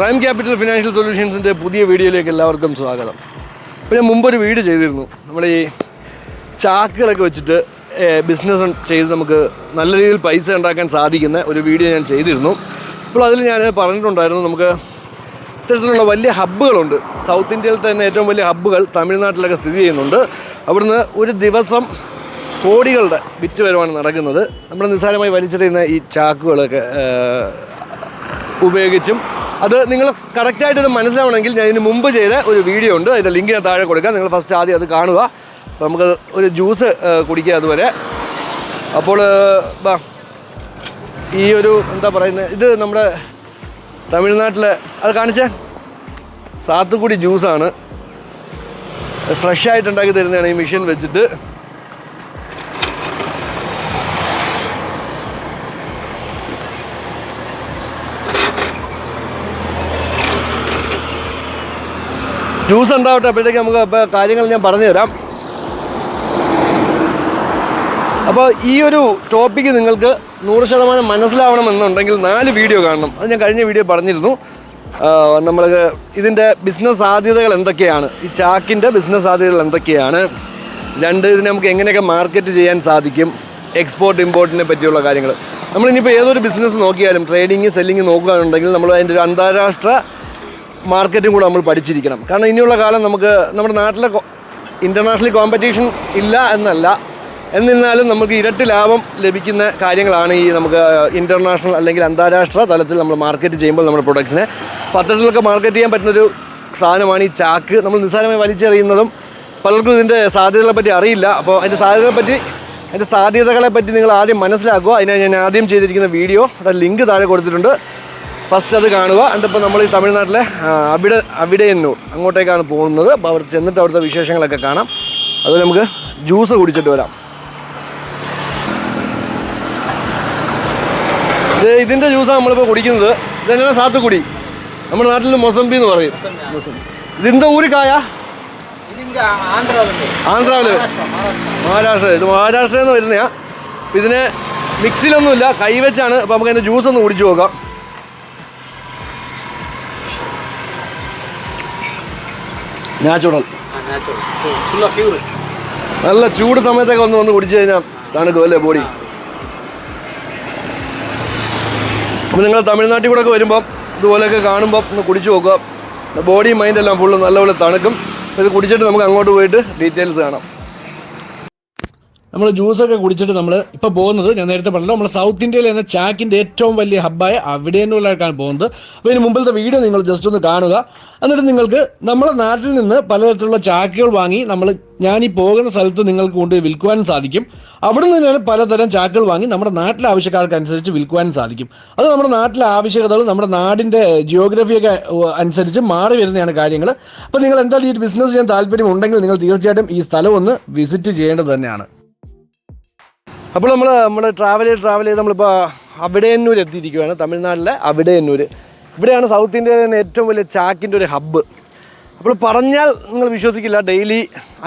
Prime capital financial സൊല്യൂഷൻസിൻ്റെ പുതിയ വീഡിയോയിലേക്ക് എല്ലാവർക്കും സ്വാഗതം. അപ്പോൾ ഞാൻ മുമ്പൊരു വീഡിയോ ചെയ്തിരുന്നു. നമ്മൾ ഈ ചാക്കുകളൊക്കെ വെച്ചിട്ട് ബിസിനസ് ചെയ്ത് നമുക്ക് നല്ല രീതിയിൽ പൈസ ഉണ്ടാക്കാൻ സാധിക്കുന്ന ഒരു വീഡിയോ ഞാൻ ചെയ്തിരുന്നു. അപ്പോൾ അതിൽ ഞാൻ പറഞ്ഞിട്ടുണ്ടായിരുന്നു, നമുക്ക് ഇത്തരത്തിലുള്ള വലിയ ഹബ്ബുകളുണ്ട്. സൗത്ത് ഇന്ത്യയിൽ തന്നെ ഏറ്റവും വലിയ ഹബ്ബുകൾ തമിഴ്നാട്ടിലൊക്കെ സ്ഥിതി ചെയ്യുന്നുണ്ട്. അവിടുന്ന് ഒരു ദിവസം കോടികളുടെ വിറ്റ് വരുവാണ് നടക്കുന്നത്. നമ്മൾ നിസ്സാരമായി വലിച്ചെറിയുന്ന ഈ ചാക്കുകളൊക്കെ ഉപയോഗിച്ചും അത് നിങ്ങൾ കറക്റ്റായിട്ടത് മനസ്സിലാവണമെങ്കിൽ ഞാൻ ഇതിന് മുമ്പ് ചെയ്ത ഒരു വീഡിയോ ഉണ്ട്, അതിൻ്റെ ലിങ്ക് ഞാൻ താഴെ കൊടുക്കാം. നിങ്ങൾ ഫസ്റ്റ് ആദ്യം അത് കാണുക. അപ്പോൾ നമുക്ക് ഒരു ജ്യൂസ് കുടിക്കുക അതുവരെ. അപ്പോൾ ഈ ഒരു എന്താ പറയുന്നത്, ഇത് നമ്മുടെ തമിഴ്നാട്ടിലെ അത് കാണിച്ചേ സാത്തുക്കുടി ജ്യൂസാണ്. ഫ്രഷായിട്ട് ഉണ്ടാക്കി തരുന്നതാണ് ഈ മെഷീൻ വെച്ചിട്ട്. ജ്യൂസ് ഉണ്ടാവട്ടെ, അപ്പോഴത്തേക്ക് നമുക്ക് കാര്യങ്ങൾ ഞാൻ പറഞ്ഞു തരാം. അപ്പോൾ ഈ ഒരു ടോപ്പിക്ക് നിങ്ങൾക്ക് 100% മനസ്സിലാവണമെന്നുണ്ടെങ്കിൽ 4 വീഡിയോ കാണണം. അത് ഞാൻ കഴിഞ്ഞ വീഡിയോ പറഞ്ഞിരുന്നു. നമ്മൾ ഇതിൻ്റെ ബിസിനസ് സാധ്യതകൾ എന്തൊക്കെയാണ്, ഈ ചാക്കിൻ്റെ ബിസിനസ് സാധ്യതകൾ എന്തൊക്കെയാണ്, 2 ഇതിനെ നമുക്ക് എങ്ങനെയൊക്കെ മാർക്കറ്റ് ചെയ്യാൻ സാധിക്കും, എക്സ്പോർട്ട് ഇമ്പോർട്ടിനെ പറ്റിയുള്ള കാര്യങ്ങൾ. നമ്മളിനിപ്പോൾ ഏതൊരു ബിസിനസ് നോക്കിയാലും ട്രേഡിങ് സെല്ലിങ് നോക്കുകയാണെന്നുണ്ടെങ്കിൽ നമ്മൾ അതിൻ്റെ ഒരു അന്താരാഷ്ട്ര മാർക്കറ്റും കൂടെ നമ്മൾ പഠിച്ചിരിക്കണം. കാരണം ഇനിയുള്ള കാലം നമുക്ക് നമ്മുടെ നാട്ടിലെ ഇൻ്റർനാഷണൽ കോമ്പറ്റീഷൻ ഇല്ല എന്നല്ല, എന്നിരുന്നാലും നമുക്ക് ഇരട്ടി ലാഭം ലഭിക്കുന്ന കാര്യങ്ങളാണ് ഈ നമുക്ക് ഇൻ്റർനാഷണൽ അല്ലെങ്കിൽ അന്താരാഷ്ട്ര തലത്തിൽ നമ്മൾ മാർക്കറ്റ് ചെയ്യുമ്പോൾ നമ്മുടെ പ്രൊഡക്ട്സിനെ പത്രത്തിലൊക്കെ മാർക്കറ്റ് ചെയ്യാൻ പറ്റുന്നൊരു സാധനമാണ് ഈ ചാക്ക്. നമ്മൾ നിസ്സാരമായി വലിച്ചെറിയുന്നതും പലർക്കും ഇതിൻ്റെ സാധ്യതകളെ പറ്റി അറിയില്ല. അപ്പോൾ അതിൻ്റെ സാധ്യതകളെ പറ്റി നിങ്ങൾ ആദ്യം മനസ്സിലാക്കുക. അതിനായി ഞാൻ ആദ്യം ചെയ്തിരിക്കുന്ന വീഡിയോ ലിങ്ക് താഴെ കൊടുത്തിട്ടുണ്ട്, ഫസ്റ്റ് അത് കാണുക. എന്നിട്ടിപ്പോൾ നമ്മൾ ഈ തമിഴ്നാട്ടിലെ അവിടെയന്നൂർ അങ്ങോട്ടേക്കാണ് പോകുന്നത്. അപ്പോൾ അവിടെ ചെന്നിട്ട് അവിടുത്തെ വിശേഷങ്ങളൊക്കെ കാണാം. അത് നമുക്ക് ജ്യൂസ് കുടിച്ചിട്ട് വരാം. ഇതിൻ്റെ ജ്യൂസാണ് നമ്മളിപ്പോൾ കുടിക്കുന്നത്. ഇതെന്നാണ് സാത്തുക്കുടി, നമ്മുടെ നാട്ടിൽ മൊസംബി എന്ന് പറയും. ഇതിൻ്റെ ഊരിക്കായ ആന്ധ്രാവിൽ മഹാരാഷ്ട്ര, ഇത് മഹാരാഷ്ട്രയിൽ നിന്ന് വരുന്നതാണ്. അപ്പോൾ ഇതിനെ മിക്സിയിലൊന്നുമില്ല, കൈവച്ചാണ്. അപ്പോൾ നമുക്ക് അതിൻ്റെ ജ്യൂസ് ഒന്ന് കുടിച്ചു നോക്കാം. നാച്ചുറൽ, നല്ല ചൂട് സമയത്തൊക്കെ വന്ന് കുടിച്ചു കഴിഞ്ഞാൽ തണുക്കും അല്ലേ ബോഡി. അപ്പോൾ നിങ്ങൾ തമിഴ്നാട്ടിൽ കൂടെ ഒക്കെ വരുമ്പം ഇതുപോലെയൊക്കെ കാണുമ്പം ഒന്ന് കുടിച്ചു നോക്കുക. ബോഡിയും മൈൻഡെല്ലാം ഫുള്ള് നല്ലപോലെ തണുക്കും. ഇത് കുടിച്ചിട്ട് നമുക്ക് അങ്ങോട്ട് പോയിട്ട് ഡീറ്റെയിൽസ് കാണാം. നമ്മൾ ജ്യൂസൊക്കെ കുടിച്ചിട്ട് നമ്മൾ ഇപ്പോൾ പോകുന്നത്, ഞാൻ നേരത്തെ പറഞ്ഞല്ലോ, നമ്മൾ സൗത്ത് ഇന്ത്യയിൽ എന്ന ചാക്കിൻ്റെ ഏറ്റവും വലിയ ഹബ്ബായ അവിടെയന്നൂരിലേക്കാണ് പോകുന്നത്. അപ്പോൾ ഇതിന് മുമ്പിലത്തെ വീഡിയോ നിങ്ങൾ ജസ്റ്റ് ഒന്ന് കാണുക. എന്നിട്ട് നിങ്ങൾക്ക് നമ്മുടെ നാട്ടിൽ നിന്ന് പലതരത്തിലുള്ള ചാക്കുകൾ വാങ്ങി ഞാനീ പോകുന്ന സ്ഥലത്ത് നിങ്ങൾക്ക് കൊണ്ടുപോയി വിൽക്കുവാൻ സാധിക്കും. അവിടെ നിന്ന് ഞാൻ പലതരം ചാക്കുകൾ വാങ്ങി നമ്മുടെ നാട്ടിലെ ആവശ്യക്കാർക്കനുസരിച്ച് വിൽക്കുവാൻ സാധിക്കും. അത് നമ്മുടെ നാട്ടിലെ ആവശ്യകതകൾ, നമ്മുടെ നാടിൻ്റെ ജിയോഗ്രഫിയൊക്കെ അനുസരിച്ച് മാറി വരുന്നതാണ് കാര്യങ്ങൾ. അപ്പോൾ നിങ്ങൾ എന്തായാലും ഈ ബിസിനസ് ചെയ്യാൻ താല്പര്യമുണ്ടെങ്കിൽ നിങ്ങൾ തീർച്ചയായിട്ടും ഈ സ്ഥലം ഒന്ന് വിസിറ്റ് ചെയ്യേണ്ടത് തന്നെയാണ്. അപ്പോൾ നമ്മൾ ട്രാവൽ ചെയ്ത് നമ്മളിപ്പോൾ അവിടെയന്നൂർ എത്തിയിരിക്കുകയാണ്. തമിഴ്നാട്ടിലെ അവിടെയന്നൂർ. ഇവിടെയാണ് സൗത്ത് ഇന്ത്യയിലെ തന്നെ ഏറ്റവും വലിയ ചാക്കിൻ്റെ ഒരു ഹബ്ബ്. അപ്പോൾ പറഞ്ഞാൽ നിങ്ങൾ വിശ്വസിക്കില്ല, ഡെയിലി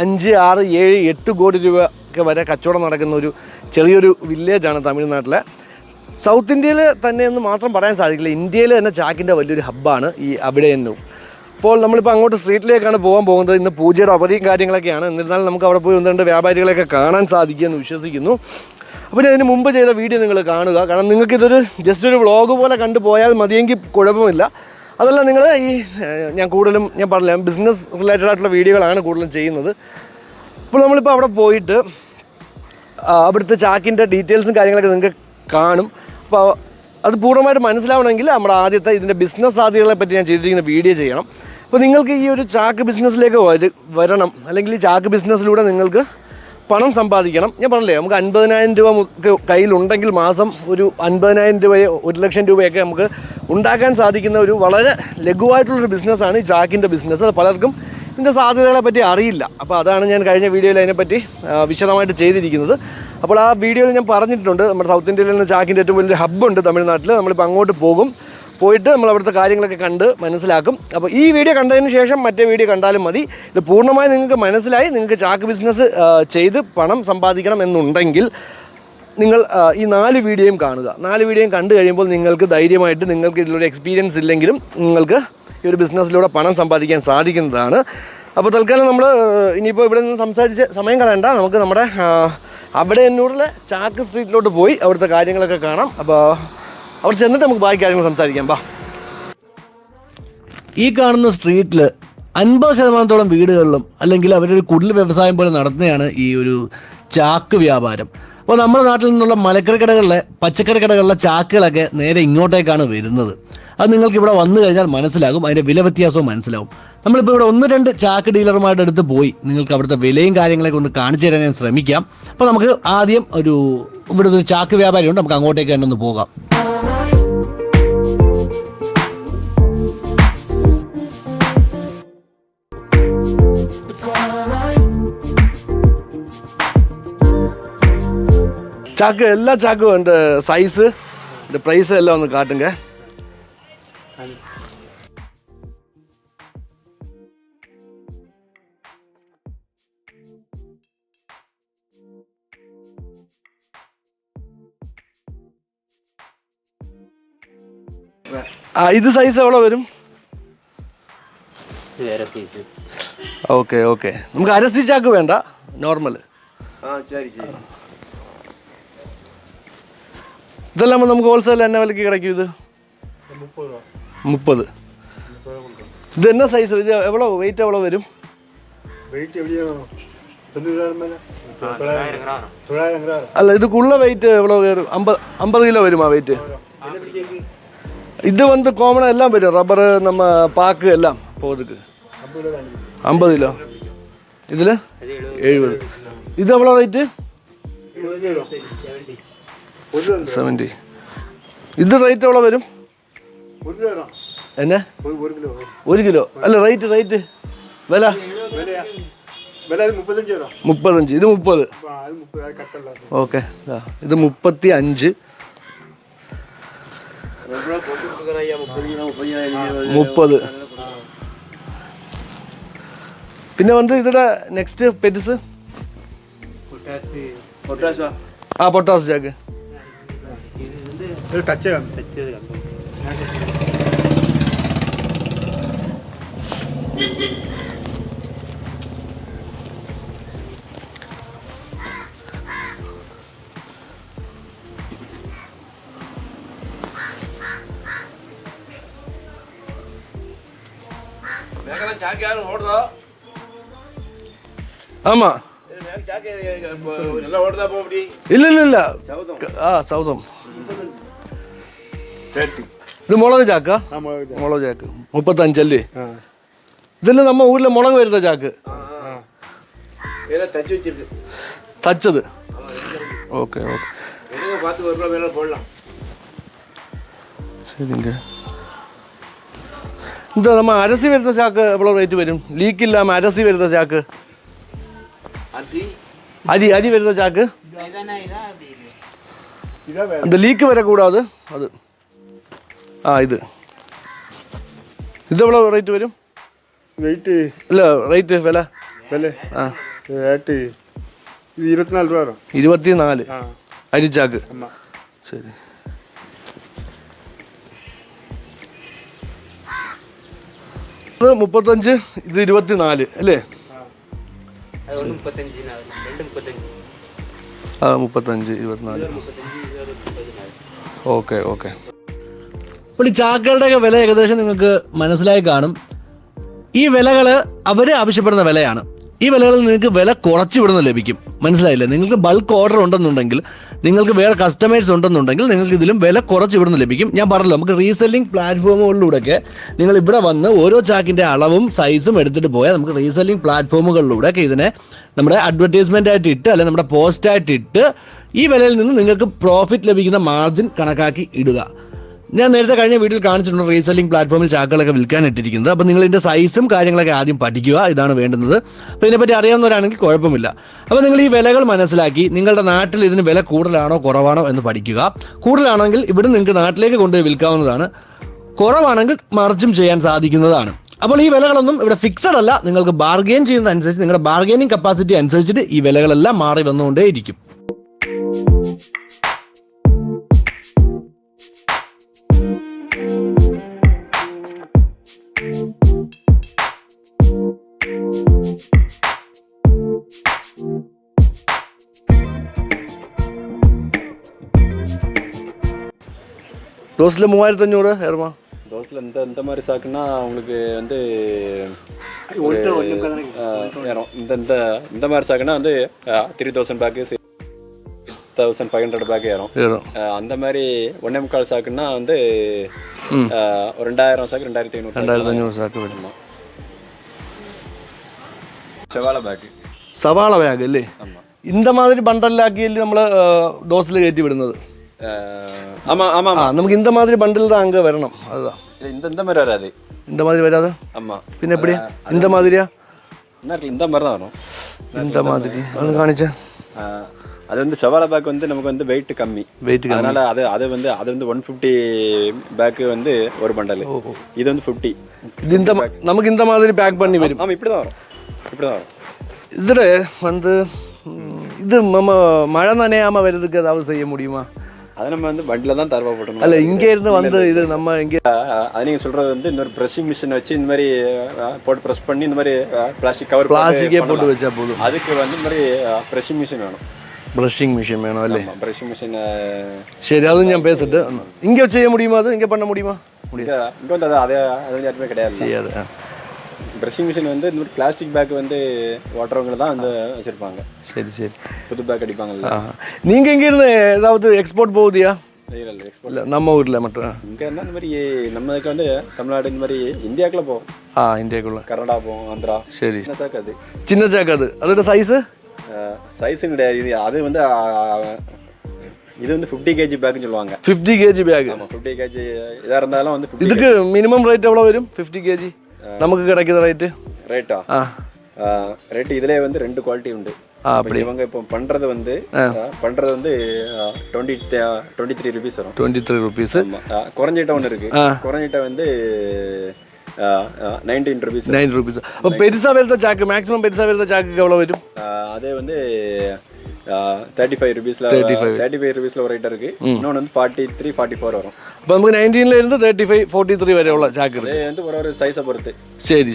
5, 6, 7, 8 കോടി രൂപയൊക്കെ വരെ കച്ചവടം നടക്കുന്ന ഒരു ചെറിയൊരു വില്ലേജാണ് തമിഴ്നാട്ടിലെ. സൗത്ത് ഇന്ത്യയിൽ തന്നെ എന്ന് മാത്രം പറയാൻ സാധിക്കില്ല, ഇന്ത്യയിൽ തന്നെ ചാക്കിൻ്റെ വലിയൊരു ഹബ്ബാണ് ഈ അവിടെയന്നൂർ. അപ്പോൾ നമ്മളിപ്പോൾ അങ്ങോട്ട് സ്ട്രീറ്റിലേക്കാണ് പോകാൻ പോകുന്നത്. ഇന്ന് പൂജയുടെ അവധിയും കാര്യങ്ങളൊക്കെയാണ്. എന്നിരുന്നാലും നമുക്ക് അവിടെ പോയി 1-2 വ്യാപാരികളെയൊക്കെ കാണാൻ സാധിക്കുമെന്ന് വിശ്വസിക്കുന്നു. അപ്പോൾ ഞാൻ ഇതിന് മുമ്പ് ചെയ്ത വീഡിയോ നിങ്ങൾ കാണുക. കാരണം നിങ്ങൾക്കിതൊരു ജസ്റ്റ് ഒരു വ്ളോഗ് പോലെ കണ്ടു പോയാൽ മതിയെങ്കിൽ കുഴപ്പമില്ല. അതല്ല, നിങ്ങൾ ഞാൻ പറഞ്ഞില്ല, ബിസിനസ് റിലേറ്റഡ് ആയിട്ടുള്ള വീഡിയോകളാണ് കൂടുതലും ചെയ്യുന്നത്. അപ്പോൾ നമ്മളിപ്പോൾ അവിടെ പോയിട്ട് അവിടുത്തെ ചാക്കിൻ്റെ ഡീറ്റെയിൽസും കാര്യങ്ങളൊക്കെ നിങ്ങൾക്ക് കാണും. അപ്പോൾ അത് പൂർണ്ണമായിട്ട് മനസ്സിലാവണമെങ്കിൽ നമ്മുടെ ആദ്യത്തെ ഇതിൻ്റെ ബിസിനസ് സാധ്യതകളെ പറ്റി ഞാൻ ചെയ്തിരിക്കുന്ന വീഡിയോ ചെയ്യണം. അപ്പോൾ നിങ്ങൾക്ക് ഈ ഒരു ചാക്ക് ബിസിനസ്സിലേക്ക് വരണം, അല്ലെങ്കിൽ ഈ ചാക്ക് ബിസിനസ്സിലൂടെ നിങ്ങൾക്ക് പണം സമ്പാദിക്കണം. ഞാൻ പറഞ്ഞില്ലേ, നമുക്ക് 50,000 രൂപ കയ്യിലുണ്ടെങ്കിൽ മാസം ഒരു 50,000 രൂപയോ 1,00,000 രൂപയൊക്കെ നമുക്ക് ഉണ്ടാക്കാൻ സാധിക്കുന്ന ഒരു വളരെ ലഘുവായിട്ടുള്ളൊരു ബിസിനസ്സാണ് ഈ ചാക്കിൻ്റെ ബിസിനസ്. അത് പലർക്കും ഇതിൻ്റെ സാധ്യതകളെ പറ്റി അറിയില്ല. അപ്പോൾ അതാണ് ഞാൻ കഴിഞ്ഞ വീഡിയോയിൽ അതിനെപ്പറ്റി വിശദമായിട്ട് ചെയ്തിരിക്കുന്നത്. അപ്പോൾ ആ വീഡിയോയിൽ ഞാൻ പറഞ്ഞിട്ടുണ്ട്, നമ്മുടെ സൗത്ത് ഇന്ത്യയിൽ നിന്ന് ചാക്കിൻ്റെ ഏറ്റവും വലിയ ഹബ്ബുണ്ട് തമിഴ്നാട്ടിൽ. നമ്മളിപ്പോൾ അങ്ങോട്ട് പോയിട്ട് നമ്മൾ അവിടുത്തെ കാര്യങ്ങളൊക്കെ കണ്ട് മനസ്സിലാക്കും. അപ്പോൾ ഈ വീഡിയോ കണ്ടതിന് ശേഷം മറ്റേ വീഡിയോ കണ്ടാലും മതി. ഇത് പൂർണ്ണമായി നിങ്ങൾക്ക് മനസ്സിലായി, നിങ്ങൾക്ക് ചാക്ക് ബിസിനസ് ചെയ്ത് പണം സമ്പാദിക്കണം എന്നുണ്ടെങ്കിൽ നിങ്ങൾ ഈ 4 വീഡിയോയും കാണുക. 4 വീഡിയോയും കണ്ടു കഴിയുമ്പോൾ നിങ്ങൾക്ക് ധൈര്യമായിട്ട് നിങ്ങൾക്ക് ഇതിലൊരു എക്സ്പീരിയൻസ് ഇല്ലെങ്കിലും നിങ്ങൾക്ക് ഈ ഒരു ബിസിനസ്സിലൂടെ പണം സമ്പാദിക്കാൻ സാധിക്കുന്നതാണ്. അപ്പോൾ തൽക്കാലം നമ്മൾ ഇനിയിപ്പോൾ ഇവിടെ നിന്ന് സംസാരിച്ച് സമയം കളയണ്ട, നമുക്ക് നമ്മുടെ അവിടെ എന്നൂരിലെ ചാക്ക് സ്ട്രീറ്റിലോട്ട് പോയി അവിടുത്തെ കാര്യങ്ങളൊക്കെ കാണാം. അപ്പോൾ അവിടെ ചെന്നിട്ട് നമുക്ക് ബാക്കി കാര്യങ്ങൾ സംസാരിക്കാം. ഈ കാണുന്ന സ്ട്രീറ്റിൽ 50% വീടുകളിലും അല്ലെങ്കിൽ അവരൊരു കുടിൽ വ്യവസായം പോലെ നടത്തുന്നതാണ് ഈ ഒരു ചാക്ക് വ്യാപാരം. അപ്പോൾ നമ്മുടെ നാട്ടിൽ നിന്നുള്ള മലക്കറി കടകളിലെ പച്ചക്കറി കടകളിലെ ചാക്കുകളൊക്കെ നേരെ ഇങ്ങോട്ടേക്കാണ് വരുന്നത്. അത് നിങ്ങൾക്ക് ഇവിടെ വന്നു കഴിഞ്ഞാൽ മനസ്സിലാകും, അതിൻ്റെ വില വ്യത്യാസവും മനസ്സിലാവും. നമ്മളിപ്പോൾ ഇവിടെ 1-2 ചാക്ക് ഡീലർമാരുടെ അടുത്ത് പോയി നിങ്ങൾക്ക് അവിടുത്തെ വിലയും കാര്യങ്ങളൊക്കെ ഒന്ന് കാണിച്ചു തരാൻ ഞാൻ ശ്രമിക്കാം. അപ്പോൾ നമുക്ക് ആദ്യം ഇവിടുത്തെ ഒരു ചാക്ക് വ്യാപാരിയുണ്ട്, നമുക്ക് അങ്ങോട്ടേക്ക് തന്നെ ഒന്ന് പോകാം. ചാക്ക് എല്ലാ ചാക്കും എൻ്റെ സൈസ് എൻ്റെ പ്രൈസ് എല്ലാം ഒന്ന് കാട്ടുങ്ക. ഇത് സൈസ് എവിടെ വരും? ഓക്കെ ഓക്കെ, നമുക്ക് അരസി ചാക്ക് വേണ്ട, നോർമൽ. ഇതെല്ലാം നമുക്ക് ഹോൾസെയിൽ എന്നെ വിലക്ക് കിടക്കും. ഇത് 30. ഇത് എന്നാ സൈസ്? ഇത് എவ்வளோ വെയിറ്റ് എவ்வளோ വരും? അല്ല, ഇതുക്കുള്ള വെയിറ്റ് എவ்வளோ വരും? 50 കിലോ വരും ആ വെയിറ്റ്. ഇത് കോമൺ എല്ലാം വരും, റബ്ബർ നമ്മ പാക്ക് എല്ലാം പോതുക്ക് 50 കിലോ. ഇതിൽ 70. ഇത് എவ்வளோ റേറ്റ്? 70. ഇത് റേറ്റ് എവിടെ വരും? എന്നാ 1 കിലോ? അല്ല, റേറ്റ് വില 35. ഇത് 30. ഓക്കെ, ഇത് 35. 30. പിന്നെ ഇതിടെ നെക്സ്റ്റ് പെറ്റ്സ് പൊട്ടാസ് ചാക്ക്. ஆமா, இல்ல சௌதம். ഇത് മുളക് ചാക്ക? മുളക് ചാക്ക് 35 അല്ലേ? ഇതന്നെ നമ്മ ഊരിലെ മുളക് വരുന്ന ചാക്ക് തച്ചത്. Okay okay, ശരിങ്ക. എന്താ നമ്മ അരസി വരുന്ന ചാക്ക് എவ்வளோ റേറ്റ് വരും? ലീക്ക് ഇല്ലാമ അരസി വരുന്ന ചാക്ക്, അരി വരുന്ന ചാക്ക്, அந்த ലീക്ക് വരக்கூடாது അത്. ഇത് എவ்வளோ റേറ്റ് വരും? വെയിറ്റ് ഇല്ല, റേറ്റ് വില റേറ്റ് 24 രൂപ. 24 അരിച്ചാക്ക്. ശരി. ഇത് 35, ഇത് 24 അല്ലേ? 35, 24. Okay okay. അപ്പോൾ ഈ ചാക്കുകളുടെയൊക്കെ വില ഏകദേശം നിങ്ങൾക്ക് മനസ്സിലായി കാണും. ഈ വിലകൾ അവർ ആവശ്യപ്പെടുന്ന വിലയാണ്. ഈ വിലകളിൽ നിങ്ങൾക്ക് വില കുറച്ച് ഇവിടുന്ന് ലഭിക്കും. മനസ്സിലായില്ലേ? നിങ്ങൾക്ക് ബൾക്ക് ഓർഡർ ഉണ്ടെന്നുണ്ടെങ്കിൽ, നിങ്ങൾക്ക് വേറെ കസ്റ്റമേഴ്സ് ഉണ്ടെന്നുണ്ടെങ്കിൽ നിങ്ങൾക്ക് ഇതിലും വില കുറച്ച് ഇവിടുന്ന് ലഭിക്കും. ഞാൻ പറഞ്ഞല്ലോ, നമുക്ക് റീസെല്ലിംഗ് പ്ലാറ്റ്ഫോമുകളിലൂടെയൊക്കെ നിങ്ങൾ ഇവിടെ വന്ന് ഓരോ ചാക്കിൻ്റെ അളവും സൈസും എടുത്തിട്ട് പോയാൽ നമുക്ക് റീസെല്ലിംഗ് പ്ലാറ്റ്ഫോമുകളിലൂടെയൊക്കെ ഇതിനെ നമ്മുടെ അഡ്വർടൈസ്മെൻ്റ് ആയിട്ട് ഇട്ട്, അല്ലെങ്കിൽ നമ്മുടെ പോസ്റ്റായിട്ട് ഇട്ട് ഈ വിലയിൽ നിന്ന് നിങ്ങൾക്ക് പ്രോഫിറ്റ് ലഭിക്കുന്ന മാർജിൻ കണക്കാക്കി ഇടുക. ഞാൻ നേരത്തെ കഴിഞ്ഞ വീഡിയോയിൽ കാണിച്ചിട്ടുണ്ട് റീസെല്ലിംഗ് പ്ലാറ്റ്ഫോമിൽ ചാക്കുകളൊക്കെ വിൽക്കാൻ ഇട്ടിരിക്കുന്നത്. അപ്പോൾ നിങ്ങൾ ഇതിൻ്റെ സൈസും കാര്യങ്ങളൊക്കെ ആദ്യം പഠിക്കുക, ഇതാണ് വേണ്ടുന്നത്. അപ്പോൾ ഇതിനെപ്പറ്റി അറിയാവുന്നവരാണെങ്കിൽ കുഴപ്പമില്ല. അപ്പോൾ നിങ്ങൾ ഈ വിലകൾ മനസ്സിലാക്കി നിങ്ങളുടെ നാട്ടിൽ ഇതിന് വില കൂടുതലാണോ കുറവാണോ എന്ന് പഠിക്കുക. കൂടുതലാണെങ്കിൽ ഇവിടെ നിങ്ങൾക്ക് നാട്ടിലേക്ക് കൊണ്ടുപോയി വിൽക്കാവുന്നതാണ്, കുറവാണെങ്കിൽ മറിച്ചും ചെയ്യാൻ സാധിക്കുന്നതാണ്. അപ്പോൾ ഈ വിലകളൊന്നും ഇവിടെ ഫിക്സഡ് അല്ല, നിങ്ങൾക്ക് ബാർഗെയിൻ ചെയ്യുന്നതനുസരിച്ച് നിങ്ങളുടെ ബാർഗെയിനിങ് കപ്പാസിറ്റി അനുസരിച്ചിട്ട് ഈ വിലകളെല്ലാം മാറി വന്നുകൊണ്ടേയിരിക്കും. தோசில் 3500 ஏறுமா? தோசில் இந்த மாதிரி சாக்குன்னா உங்களுக்கு வந்து ஏறும். இந்த மாதிரி சாக்குன்னா வந்து 3000 பேக்கு 6500 பேக்கு ஏறும். அந்த மாதிரி 1.25 சாக்குன்னா வந்து ஒரு 2000 சாக்கு 2500 சாக்கு வேணுமா? സവാള ബാഗ് അല്ലേ? இந்த மாதிரி பண்டலாக்கியല്ലേ നമ്മൾ ഡോസിൽ കയറ്റി വിടുന്നത്. നമുക്ക് இந்த மாதிரி பண்டில் தான் அங்கே வரணும். அதுதான் இந்த மாதிரி வராது. இந்த மாதிரி வராது. ஆமாம். பின்ன எப்படி இந்த மாதிரியா? இந்த மாதிரி தான் வரும். இந்த மாதிரி அது காணிச்சேன். அது வந்து சவாலா பேக் வந்து நமக்கு வந்து வெயிட் கம்மி. அதனால அது வந்து 150 பேக்கு வந்து ஒரு பண்டல். இது வந்து 50. இது இந்த நமக்கு இந்த மாதிரி பேக் பண்ணி வரும். ஆமாம், இப்படி தான் வரும். இதில் வந்து இது நம்ம மழை நனையாமல் வர்றதுக்கு ஏதாவது செய்ய முடியுமா? அதை நம்ம வந்து வண்டியில் தான் தரவா போட்டணும். அல்ல இங்கே இருந்து வந்து இது நம்ம இங்கே அது நீங்கள் சொல்கிறது வந்து இந்த மாதிரி ப்ரெஷிங் மிஷின் வச்சு இந்த மாதிரி போட்டு ப்ரெஸ் பண்ணி இந்த மாதிரி பிளாஸ்டிக்கே போட்டு வச்சா போதும். அதுக்கு வந்து இந்த மாதிரி ப்ரெஷிங் மிஷின் வேணும். ப்ரஷிங் மிஷின் வேணும் அല്ലേ? ப்ரெஷிங் மிஷின். சரி, அதுவும் ഞാൻ பேசிட்டு இங்கே செய்ய முடியுமா? அது இங்கே பண்ண முடியுமா? இங்கே வந்து அது யாருமே கிடையாது. செய்யாது. ப்ரெஷிங் மிஷின் வந்து இந்த மாதிரி பிளாஸ்டிக் பேக் வந்து ஓட்டுறவங்க தான் வந்து வச்சுருப்பாங்க. சரி. புது பேக் அடிப்பாங்கல்ல. நீங்கள் இங்கேருந்து ஏதாவது எக்ஸ்போர்ட் போகுதியா? இல்லை, எக்ஸ்போர்ட் இல்லை, நம்ம ஊரில் மட்டும். இங்கே இருந்தால் இந்த மாதிரி நம்மளுக்கு வந்து தமிழ்நாடு இந்த மாதிரி இந்தியாவுக்குள்ள போகும். இந்தியாக்குள்ள கர்நாடகா போகும், ஆந்திரா. சரி. சின்ன சாக்கு அது. சின்ன சாக்கு அது. அதோட சைஸும் கிடையாது. அது வந்து இது வந்து 50 kg பேக்குன்னு சொல்லுவாங்க. 50 kg பேக். ஆமாம், 50 kg இதாக இருந்தாலும் வந்து இதுக்கு மினிமம் ரேட் எவ்வளோ வரும்? 50 kg நமக்கு கிடைக்கிற ரேட்டா? ரேட்டு இதுலேயே வந்து 2 குவாலிட்டி உண்டு. அப்படி இவங்க இப்போ பண்ணுறது வந்து 23 ருபீஸ் வரும். 23 ருபீஸ். குறைஞ்சிட்ட ஒன்று இருக்குது. குறைஞ்சிட்ட வந்து 19 ருபீஸ். 9 ருபீஸ். அப்போ பெருசாக வருத சாக்கு, மேக்ஸிமம் பெருசாக வருத சாக்குக்கு எவ்வளோ வரும்? அதே வந்து 35 ருபீஸில் ஒரு ரேட் இருக்குது. இன்னொன்று வந்து 43, 44 வரும். இப்போ நமக்கு 19 இருந்து 35, 43 வரை உள்ள சாக்கு அது வந்து ஒரு சைஸை பொறுத்து. ശരി.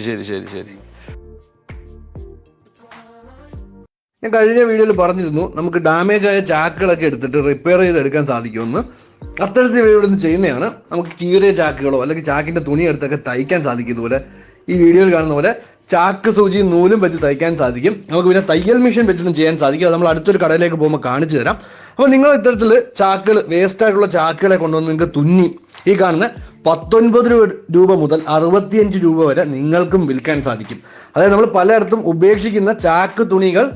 ഞാൻ കഴിഞ്ഞ വീഡിയോയിൽ പറഞ്ഞിരുന്നു നമുക്ക് ഡാമേജ് ആയ ചാക്കുകളൊക്കെ എടുത്തിട്ട് റിപ്പയർ ചെയ്തെടുക്കാൻ സാധിക്കുമെന്ന്. അത്തരത്തിൽ ഇവിടെ നിന്ന് ചെയ്യുന്നതാണ്. നമുക്ക് കീറിയ ചാക്കുകളോ അല്ലെങ്കിൽ ചാക്കിൻ്റെ തുണി എടുത്തൊക്കെ തയ്ക്കാൻ സാധിക്കും. ഇതുപോലെ ഈ വീഡിയോയിൽ കാണുന്ന പോലെ ചാക്ക് സൂചിയും നൂലും വെച്ച് തയ്ക്കാൻ സാധിക്കും. നമുക്ക് പിന്നെ തയ്യൽ മെഷീൻ വെച്ചിട്ടും ചെയ്യാൻ സാധിക്കും. അത് നമ്മൾ അടുത്തൊരു കടയിലേക്ക് പോകുമ്പോൾ കാണിച്ചു തരാം. അപ്പോൾ നിങ്ങൾ ഇത്തരത്തിൽ ചാക്കുകൾ, വേസ്റ്റായിട്ടുള്ള ചാക്കുകളെ കൊണ്ടുവന്ന് നിങ്ങൾക്ക് തുന്നി ഈ കാണുന്ന 19 രൂപ മുതൽ 65 രൂപ വരെ നിങ്ങൾക്കും വിൽക്കാൻ സാധിക്കും. അതായത് നമ്മൾ പലയിടത്തും ഉപേക്ഷിക്കുന്ന ചാക്ക് തുണികൾ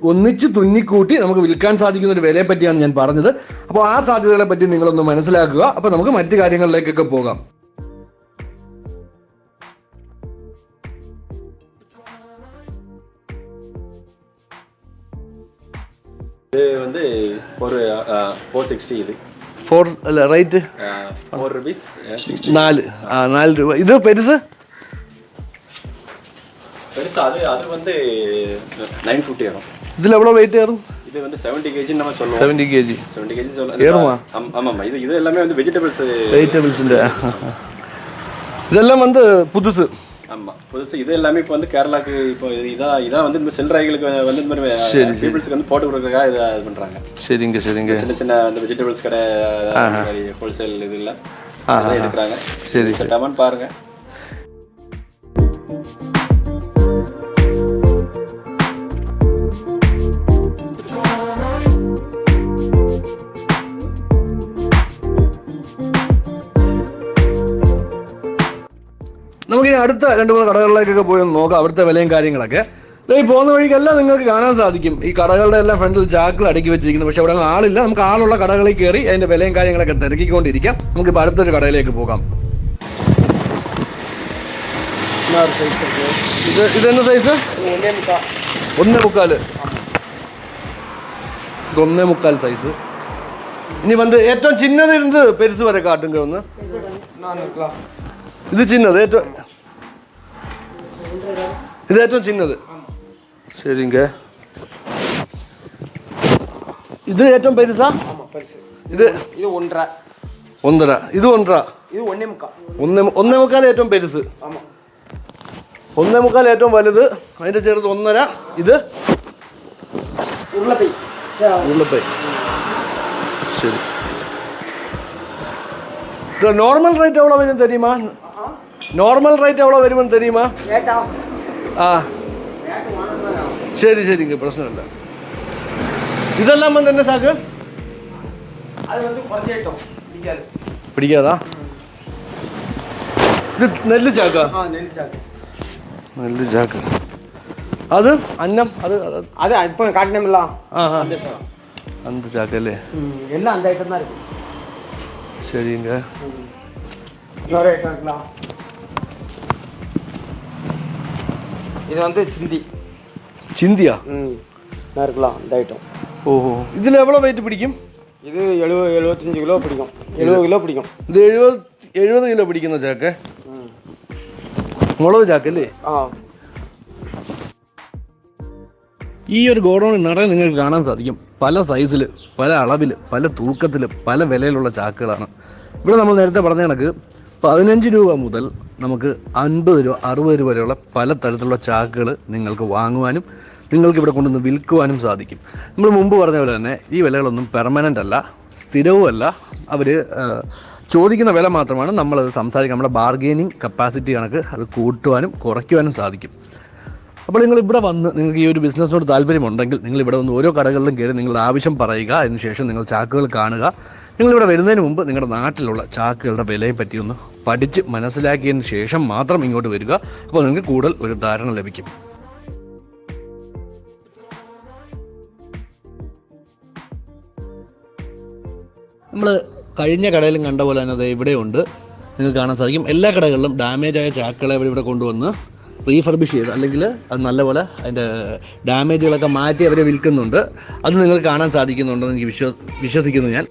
ഒന്നിച്ച് തുന്നിക്കൂട്ടി നമുക്ക് വിൽക്കാൻ സാധിക്കുന്ന ഒരു വിലയെ പറ്റിയാണ് ഞാൻ പറഞ്ഞത്. അപ്പോൾ ആ സാധ്യതകളെ പറ്റി നിങ്ങളൊന്ന് മനസ്സിലാക്കുക. അപ്പോൾ നമുക്ക് മറ്റു കാര്യങ്ങളിലേക്കൊക്കെ പോകാം. இது வந்து ஒரு 460. இது 4 അല്ല റേറ്റ് 4 ருபீஸ் 4 രൂപ. ഇത് പെരുസ് அது வந்து 950 வரும். இதில் எவ்வளோ வெயிட் ஏறும்? இது வந்து 70 kg நம்ம சொல்லுவோம். 70 kg சொல்லுவோம். ஏறுமா? ஆமாம். இது எல்லாமே வந்து வெஜிடபிள்ஸிൻ്റെ இதெல்லாம் வந்து புதுசு. ஆமாம், புதுசு. இது எல்லாமே இப்போ வந்து கேரளாவுக்கு இப்போ இதான் வந்து இந்த செல்ராய்களுக்கு வந்து இந்த மாதிரி பீப்புள்ஸ்க்கு வந்து போட்டு கொடுக்குறதுக்காக இதை இது பண்ணுறாங்க. சரிங்க. சின்ன அந்த வெஜிடபிள்ஸ் கடை ஹோல்சேல் இது இல்லை எடுக்கிறாங்க. சரி, கமெண்ட் பாருங்கள். നമുക്കിനി അടുത്ത 2-3 കടകളിലേക്കൊക്കെ പോയി നോക്കാം അവിടുത്തെ വിലയും കാര്യങ്ങളൊക്കെ. ഈ പോകുന്ന വഴിക്കെല്ലാം നിങ്ങൾക്ക് കാണാൻ സാധിക്കും ഈ കടകളുടെ എല്ലാം ഫ്രണ്ടിൽ ചാക്കുകൾ അടുക്കി വെച്ചിരിക്കുന്നു. പക്ഷെ അവിടെ ആളില്ല. നമുക്ക് ആളുള്ള കടകളിൽ കയറി അതിന്റെ വിലയും കാര്യങ്ങളൊക്കെ തിരക്കിക്കൊണ്ടിരിക്കാം. നമുക്കിപ്പോൾ അടുത്തൊരു കടയിലേക്ക് പോകാം. ഇതെന്ന സൈസ്? 1.25. 1.25 സൈസ്. ഇനി വന്ന് ഏറ്റവും ചിന്നത് ഇരുന്ന് പെരുസ് വരെ കാട്ടുങ്ക ഒന്ന്. ഇത് ചിന്നത് ഇത് ഏറ്റവും ചിന്നത്. சரிங்க. ഇത് ഏറ്റവും പെരുസാ? ഇത് ഇത് 1.5. 1.5. ഇത് 1.5. ഇത് 1.25. 1.25 ഏറ്റവും പെരുസ്. 1.25 ഏറ്റവും വലുത്. അതിന്റെ ചെറുത് 1.5. ഇത് ഉരുളപ്പൈ. ഉരുളപ്പൈ. ശരി. ഇത് നോർമൽ റേറ്റ് എவ்வளோ വരും தெரியுமா? നോർമൽ റേറ്റ് എவ்வளோ വരുമെന്ന് தெரியுமா? ആ ശരി ശരിங்க പ്രശ്നമില്ല. ഇതെല്ലാം വന്ന് തന്നെ സാക്ക് அது வந்து குறைஞ்சிட்டோம் பிடிக்காது. പിടിക്കാതാ? ഇത് നെല്ല് ചാക്ക. நெல் சாக்கு. നെല്ല് ചാക്ക്. അത് അന്നം அது அது இப்போ காட்டினோம்ல அந்த ചാക്കല്ലേ? எல்லாம் அந்த ஐட்டம் தான் இருக்கு. சரிங்க. இன்னொரு ஐட்டம் இருக்கலாம். இது வந்து சிந்தி. ചിന്തിയാ? நான் இருக்கலாம் அந்த ஐட்டம். ഓഹോ. ഇതിൽ എவ்வளோ വെയിറ്റ് പിടിക്കും? இது 75 கிலோ பிடிக்கும். 70 கிலோ பிடிக்கும். ഇത് 70 കിലോ പിടിക്കുന്ന ചാക്ക്. മുളക് ചാക്കല്ലേ? ஆ. ഈ ഒരു ഗോഡൗണിൽ നിറയെ നിങ്ങൾക്ക് കാണാൻ സാധിക്കും. പല സൈസിൽ, പല അളവിൽ, പല തൂക്കത്തിൽ, പല വിലയിലുള്ള ചാക്കുകളാണ്. ഇവിടെ നമ്മൾ നേരത്തെ പറഞ്ഞ കണക്ക് 15 രൂപ മുതൽ നമുക്ക് 50 രൂപ 60 രൂപ വരെയുള്ള പല തരത്തിലുള്ള ചാക്കുകൾ നിങ്ങൾക്ക് വാങ്ങുവാനും നിങ്ങൾക്ക് ഇവിടെ കൊണ്ടുവന്ന് വിൽക്കുവാനും സാധിക്കും. നമ്മൾ മുമ്പ് പറഞ്ഞ പോലെ തന്നെ ഈ വിലകളൊന്നും പെർമനൻ്റ് അല്ല, സ്ഥിരവുമല്ല. അവർ ചോദിക്കുന്ന വില മാത്രമാണ്. നമ്മളത് സംസാരിക്കുക, നമ്മുടെ ബാർഗെയിനിങ് കപ്പാസിറ്റി കണക്ക് അത് കൂട്ടുവാനും കുറയ്ക്കുവാനും സാധിക്കും. അപ്പോൾ നിങ്ങൾ ഇവിടെ വന്ന് നിങ്ങൾക്ക് ഈ ഒരു ബിസിനസ്സിനോട് താല്പര്യമുണ്ടെങ്കിൽ നിങ്ങൾ ഇവിടെ വന്ന് ഓരോ കടകളിലും കയറി നിങ്ങളുടെ ആവശ്യം പറയുക. അതിനുശേഷം നിങ്ങൾ ചാക്കുകൾ കാണുക. നിങ്ങളിവിടെ വരുന്നതിന് മുമ്പ് നിങ്ങളുടെ നാട്ടിലുള്ള ചാക്കുകളുടെ വിലയെ പറ്റിയൊന്ന് പഠിച്ച് മനസ്സിലാക്കിയതിന് ശേഷം മാത്രം ഇങ്ങോട്ട് വരിക. അപ്പോൾ നിങ്ങൾക്ക് കൂടുതൽ ഒരു ധാരണ ലഭിക്കും. നമ്മൾ കഴിഞ്ഞ കടയിലും കണ്ട പോലെ തന്നെ അത് ഇവിടെയുണ്ട്. നിങ്ങൾക്ക് കാണാൻ സാധിക്കും എല്ലാ കടകളിലും ഡാമേജായ ചാക്കുകളെ ഇവിടെ കൊണ്ടുവന്ന് റീഫർബിഷ് ചെയ്ത് അല്ലെങ്കിൽ അത് നല്ലപോലെ അതിൻ്റെ ഡാമേജുകളൊക്കെ മാറ്റി അവർ വിൽക്കുന്നുണ്ട്. അത് നിങ്ങൾക്ക് കാണാൻ സാധിക്കുന്നുണ്ടെന്ന് എനിക്ക് വിശ്വസിക്കുന്നു ഞാൻ.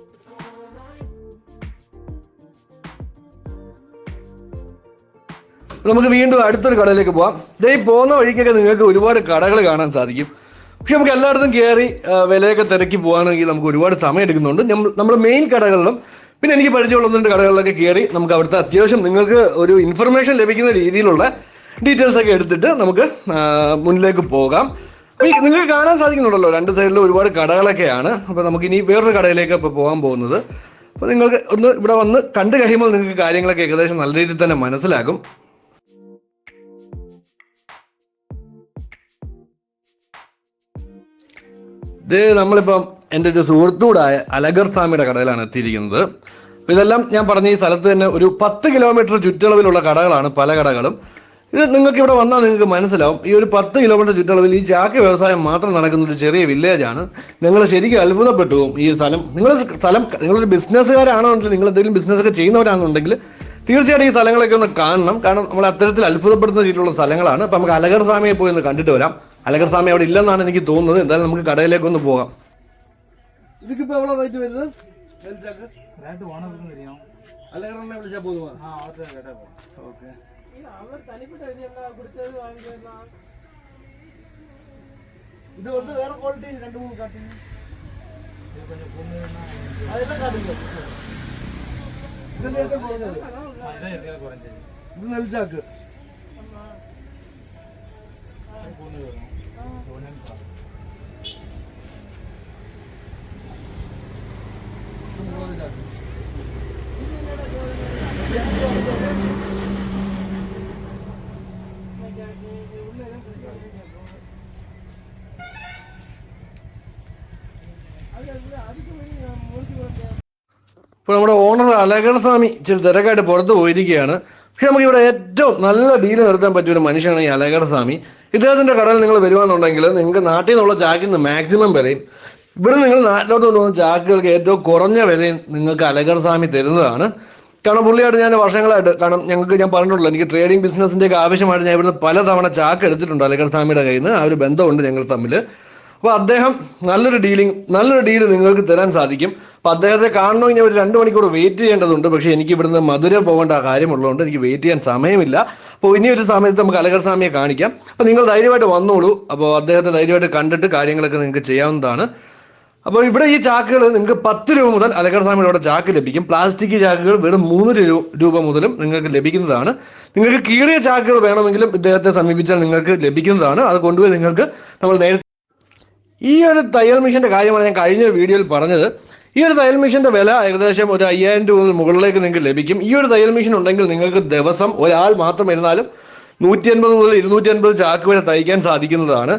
നമുക്ക് വീണ്ടും അടുത്തൊരു കടയിലേക്ക് പോകാം. ഈ പോകുന്ന വഴിക്കൊക്കെ നിങ്ങൾക്ക് ഒരുപാട് കടകൾ കാണാൻ സാധിക്കും. പക്ഷെ നമുക്ക് എല്ലായിടത്തും കയറി വിലയൊക്കെ തിരക്കി പോകാണെങ്കിൽ നമുക്ക് ഒരുപാട് സമയം എടുക്കുന്നുണ്ട്. നമ്മൾ മെയിൻ കടകളിലും പിന്നെ എനിക്ക് പരിചയമുള്ള 1-2 കടകളിലൊക്കെ കയറി നമുക്ക് അവിടുത്തെ അത്യാവശ്യം നിങ്ങൾക്ക് ഒരു ഇൻഫർമേഷൻ ലഭിക്കുന്ന രീതിയിലുള്ള ഡീറ്റെയിൽസ് ഒക്കെ എടുത്തിട്ട് നമുക്ക് മുന്നിലേക്ക് പോകാം. അപ്പോൾ നിങ്ങൾക്ക് കാണാൻ സാധിക്കുന്നുണ്ടല്ലോ 2 സൈഡിലും ഒരുപാട് കടകളൊക്കെയാണ്. അപ്പോൾ നമുക്ക് ഇനി വേറൊരു കടയിലേക്ക് ഇപ്പോൾ പോകാൻ പോകുന്നത്. അപ്പോൾ നിങ്ങൾക്ക് ഒന്ന് ഇവിടെ വന്ന് കണ്ടു കഴിയുമ്പോൾ നിങ്ങൾക്ക് കാര്യങ്ങളൊക്കെ ഏകദേശം നല്ല രീതിയിൽ തന്നെ മനസ്സിലാകും. ഇത് നമ്മളിപ്പം എൻ്റെ ഒരു സുഹൃത്തൂടായ അലഗർ സ്വാമിയുടെ കടയിലാണ് എത്തിയിരിക്കുന്നത്. അപ്പോൾ ഇതെല്ലാം ഞാൻ പറഞ്ഞ ഈ സ്ഥലത്ത് തന്നെ ഒരു 10 കിലോമീറ്റർ ചുറ്റളവിലുള്ള കടകളാണ് പല കടകളും. ഇത് നിങ്ങൾക്ക് ഇവിടെ വന്നാൽ നിങ്ങൾക്ക് മനസ്സിലാവും. ഈ ഒരു 10 കിലോമീറ്റർ ചുറ്റളവിൽ ഈ ചാക്ക് വ്യവസായം മാത്രം നടക്കുന്ന ഒരു ചെറിയ വില്ലേജാണ്. നിങ്ങൾ ശരിക്കും അത്ഭുതപ്പെട്ടു പോകും ഈ സ്ഥലം. നിങ്ങളൊരു ബിസിനസ്സുകാരാണെന്നുണ്ടെങ്കിൽ നിങ്ങൾ എന്തെങ്കിലും ബിസിനസ്സൊക്കെ ചെയ്യുന്നവരാണെന്നുണ്ടെങ്കിൽ തീർച്ചയായിട്ടും ഈ സ്ഥലങ്ങളൊക്കെ ഒന്ന് കാണണം. കാരണം നമ്മൾ അത്തരത്തിൽ അത്ഭുതപ്പെടുന്ന രീതിയിലുള്ള സ്ഥലങ്ങളാണ്. അപ്പം നമുക്ക് അലഗർ സ്വാമിയെ പോയി ഒന്ന് കണ്ടിട്ട് വരാം. അലഗർ സ്വാമി അവിടെ ഇല്ലെന്നാണ് എനിക്ക് തോന്നുന്നത്. എന്തായാലും നമുക്ക് കടയിലേക്ക് ഒന്ന് പോകാം. ഇതിക്കിപ്പോ എவ்வளோ റേറ്റ് വരുന്നത്? അലഗറിനെ വിളിച്ചാൽ പോകുമോ? ഓക്കെ. ഇത് வந்து വേറെ ക്വാളിറ്റി 2-3 കാട്ടിന് അതെല്ലാം കാട്ടില്ല. ഇത് നെൽച്ചാക്ക്. ഇപ്പോൾ നമ്മുടെ ഓണർ അലഗർ സ്വാമി ഇച്ചിരി തിരക്കായിട്ട് പുറത്ത് പോയിരിക്കുകയാണ്. പക്ഷെ നമുക്കിവിടെ ഏറ്റവും നല്ല ഡീല് നിർത്താൻ പറ്റിയ ഒരു മനുഷ്യനാണ് ഈ അലഗർ സ്വാമി. ഇദ്ദേഹത്തിൻ്റെ കടയിൽ നിങ്ങൾ വരുവാന്നുണ്ടെങ്കിൽ നിങ്ങൾക്ക് നാട്ടിൽ നിന്നുള്ള ചാക്കിൽ നിന്ന് മാക്സിമം വിലയും ഇവിടെ നിങ്ങൾ നാട്ടിലോട്ട് കൊണ്ടുപോകുന്ന ചാക്കുകൾക്ക് ഏറ്റവും കുറഞ്ഞ വിലയും നിങ്ങൾക്ക് അലഗർ സ്വാമി തരുന്നതാണ്. കാരണം പുള്ളിയായിട്ട് ഞാൻ വർഷങ്ങളായിട്ട് ഞാൻ പറഞ്ഞിട്ടുള്ളൂ എനിക്ക് ട്രേഡിംഗ് ബിസിനസ്സിൻ്റെ ഒക്കെ ആവശ്യമായിട്ട് ഞാൻ ഇവിടുന്ന് പലതവണ ചാക്ക് എടുത്തിട്ടുണ്ട് അലഗർ സ്വാമിയുടെ കയ്യിൽ നിന്ന്. ആ ഒരു ബന്ധമുണ്ട് ഞങ്ങൾ തമ്മിൽ. അപ്പോൾ അദ്ദേഹം നല്ലൊരു ഡീല് നിങ്ങൾക്ക് തരാൻ സാധിക്കും. അപ്പോൾ അദ്ദേഹത്തെ കാണണമെങ്കിൽ ഒരു 2 മണിക്കൂർ വെയിറ്റ് ചെയ്യേണ്ടതുണ്ട്. പക്ഷേ എനിക്ക് ഇവിടുന്ന് മധുര പോകേണ്ട കാര്യമുള്ളതുകൊണ്ട് എനിക്ക് വെയിറ്റ് ചെയ്യാൻ സമയമില്ല. അപ്പോൾ ഇനി ഒരു സമയത്ത് നമുക്ക് അലഗർ സ്വാമിയെ കാണിക്കാം. അപ്പോൾ നിങ്ങൾ ധൈര്യമായിട്ട് വന്നോളൂ. അപ്പോൾ അദ്ദേഹത്തെ ധൈര്യമായിട്ട് കണ്ടിട്ട് കാര്യങ്ങളൊക്കെ നിങ്ങൾക്ക് ചെയ്യാവുന്നതാണ്. അപ്പോൾ ഇവിടെ ഈ ചാക്കുകൾ നിങ്ങൾക്ക് 10 രൂപ മുതൽ അലക്കർ സ്വാമിയുടെ അവിടെ ചാക്ക് ലഭിക്കും. പ്ലാസ്റ്റിക് ചാക്കുകൾ വെറും 3 രൂപ മുതലും നിങ്ങൾക്ക് ലഭിക്കുന്നതാണ്. നിങ്ങൾക്ക് കീറിയ ചാക്കുകൾ വേണമെങ്കിലും ഇദ്ദേഹത്തെ സമീപിച്ചാൽ നിങ്ങൾക്ക് ലഭിക്കുന്നതാണ്. അത് കൊണ്ടുപോയി നിങ്ങൾക്ക് നമ്മൾ നേരത്തെ ഈ ഒരു തയ്യൽ മെഷീൻ്റെ കാര്യമാണ് ഞാൻ കഴിഞ്ഞ വീഡിയോയിൽ പറഞ്ഞത്. ഈ ഒരു തയ്യൽ മെഷീൻ്റെ വില ഏകദേശം ഒരു 5000 രൂപ മുകളിലേക്ക് നിങ്ങൾക്ക് ലഭിക്കും. ഈ ഒരു തയ്യൽ മെഷീൻ ഉണ്ടെങ്കിൽ നിങ്ങൾക്ക് ദിവസം ഒരാൾ മാത്രം ഇരുന്നാലും 150 മുതൽ 250 ചാക്ക് വരെ തയ്ക്കാൻ സാധിക്കുന്നതാണ്.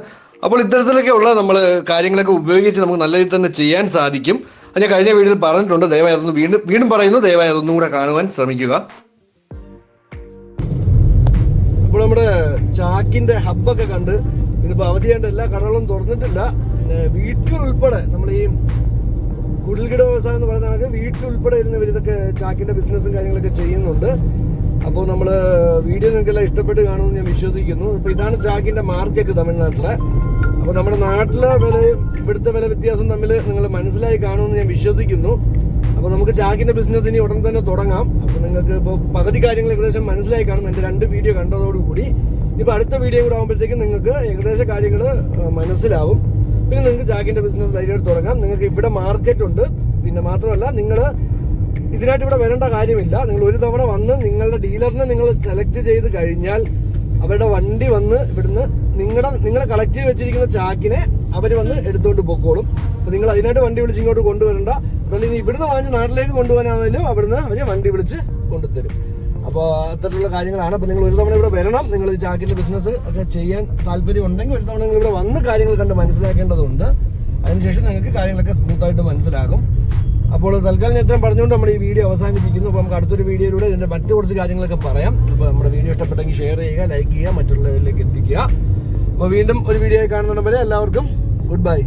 അപ്പോൾ ഇത്തരത്തിലൊക്കെ ഉള്ള നമ്മൾ കാര്യങ്ങളൊക്കെ ഉപയോഗിച്ച് നമുക്ക് നല്ല രീതിയിൽ തന്നെ ചെയ്യാൻ സാധിക്കും. അത് ഞാൻ കഴിഞ്ഞ വീഡിയോയിൽ പറഞ്ഞിട്ടുണ്ട്. ദയവായി അതൊന്ന് വീണ്ടും പറയുന്നു, ദയവായി അതൊന്നും കൂടെ കാണുവാൻ ശ്രമിക്കുക. അപ്പോൾ നമ്മുടെ ചാക്കിന്റെ ഹബ്ബൊക്കെ കണ്ട് ഇന്നിപ്പോൾ അവധിയായിട്ട് എല്ലാ കടകളും തുറന്നിട്ടില്ല. പിന്നെ വീട്ടിലുൾപ്പെടെ നമ്മൾ ഈ കുടിൽകിട വ്യവസായം എന്ന് പറയുന്ന വീട്ടിലുൾപ്പെടെ ഇരുന്നവർ ഇതൊക്കെ ചാക്കിന്റെ ബിസിനസ്സും കാര്യങ്ങളൊക്കെ ചെയ്യുന്നുണ്ട്. അപ്പോൾ നമ്മൾ വീഡിയോ നിങ്ങൾക്കെല്ലാം ഇഷ്ടപ്പെട്ട് കാണുമെന്ന് ഞാൻ വിശ്വസിക്കുന്നു. അപ്പോൾ ഇതാണ് ചാക്കിന്റെ മാർക്കറ്റ് തമിഴ്നാട്ടിലെ. അപ്പോൾ നമ്മുടെ നാട്ടിലെ വിലയും ഇവിടുത്തെ വില വ്യത്യാസം തമ്മിൽ നിങ്ങൾ മനസ്സിലായി കാണുമെന്ന് ഞാൻ വിശ്വസിക്കുന്നു. അപ്പോൾ നമുക്ക് ചാക്കിന്റെ ബിസിനസ് ഇനി ഉടൻ തന്നെ തുടങ്ങാം. അപ്പോൾ നിങ്ങൾക്ക് ഇപ്പോൾ പകുതി കാര്യങ്ങൾ ഏകദേശം മനസ്സിലായി കാണും എൻ്റെ 2 വീഡിയോ കണ്ടതോടുകൂടി. ഇപ്പോൾ അടുത്ത വീഡിയോ കൂടെ ആകുമ്പോഴത്തേക്കും നിങ്ങൾക്ക് ഏകദേശം കാര്യങ്ങൾ മനസ്സിലാവും. പിന്നെ നിങ്ങൾക്ക് ചാക്കിന്റെ ബിസിനസ് ധൈര്യമായിട്ട് തുടങ്ങാം. നിങ്ങൾക്ക് ഇവിടെ മാർക്കറ്റ് ഉണ്ട്. പിന്നെ മാത്രമല്ല നിങ്ങൾ ഇതിനായിട്ട് ഇവിടെ വരേണ്ട കാര്യമില്ല. നിങ്ങൾ ഒരു തവണ വന്ന് നിങ്ങളുടെ ഡീലറിനെ നിങ്ങൾ സെലക്ട് ചെയ്ത് കഴിഞ്ഞാൽ അവരുടെ വണ്ടി വന്ന് ഇവിടുന്ന് നിങ്ങളെ കളക്ട് ചെയ്ത് വെച്ചിരിക്കുന്ന ചാക്കിനെ അവർ വന്ന് എടുത്തുകൊണ്ട് പൊക്കോളും. അപ്പോൾ നിങ്ങൾ അതിനായിട്ട് വണ്ടി വിളിച്ച് ഇങ്ങോട്ട് കൊണ്ടുവരണ്ട. അതല്ല ഇനി ഇവിടുന്ന് വാങ്ങിച്ച് നാട്ടിലേക്ക് കൊണ്ടുപോകാനാണെങ്കിലും അവിടുന്ന് അവർ വണ്ടി വിളിച്ച് കൊണ്ടുതരും. അപ്പോൾ അത്തരത്തിലുള്ള കാര്യങ്ങളാണ്. അപ്പോൾ നിങ്ങൾ ഒരു തവണ ഇവിടെ വരണം. നിങ്ങൾ ഈ ചാക്കിന്റെ ബിസിനസ് ഒക്കെ ചെയ്യാൻ താല്പര്യം ഉണ്ടെങ്കിൽ ഒരു തവണ നിങ്ങൾ ഇവിടെ വന്ന് കാര്യങ്ങൾ കണ്ട് മനസ്സിലാക്കേണ്ടതുണ്ട്. അതിനുശേഷം നിങ്ങൾക്ക് കാര്യങ്ങളൊക്കെ സ്മൂത്തായിട്ട് മനസ്സിലാകും. അപ്പോൾ തൽക്കാലം ഞാൻ പറഞ്ഞുകൊണ്ട് നമ്മുടെ ഈ വീഡിയോ അവസാനിപ്പിക്കുന്നു. അപ്പോൾ നമുക്ക് അടുത്തൊരു വീഡിയോയിലൂടെ ഇതിന്റെ മറ്റു കുറച്ച് കാര്യങ്ങളൊക്കെ പറയാം. അപ്പോൾ നമ്മുടെ വീഡിയോ ഇഷ്ടപ്പെട്ടെങ്കിൽ ഷെയർ ചെയ്യുക, ലൈക്ക് ചെയ്യുക, മറ്റുള്ളവരിലേക്ക് എത്തിക്കുക. അപ്പോൾ വീണ്ടും ഒരു വീഡിയോ കാണുന്നവരെ എല്ലാവർക്കും ഗുഡ് ബൈ.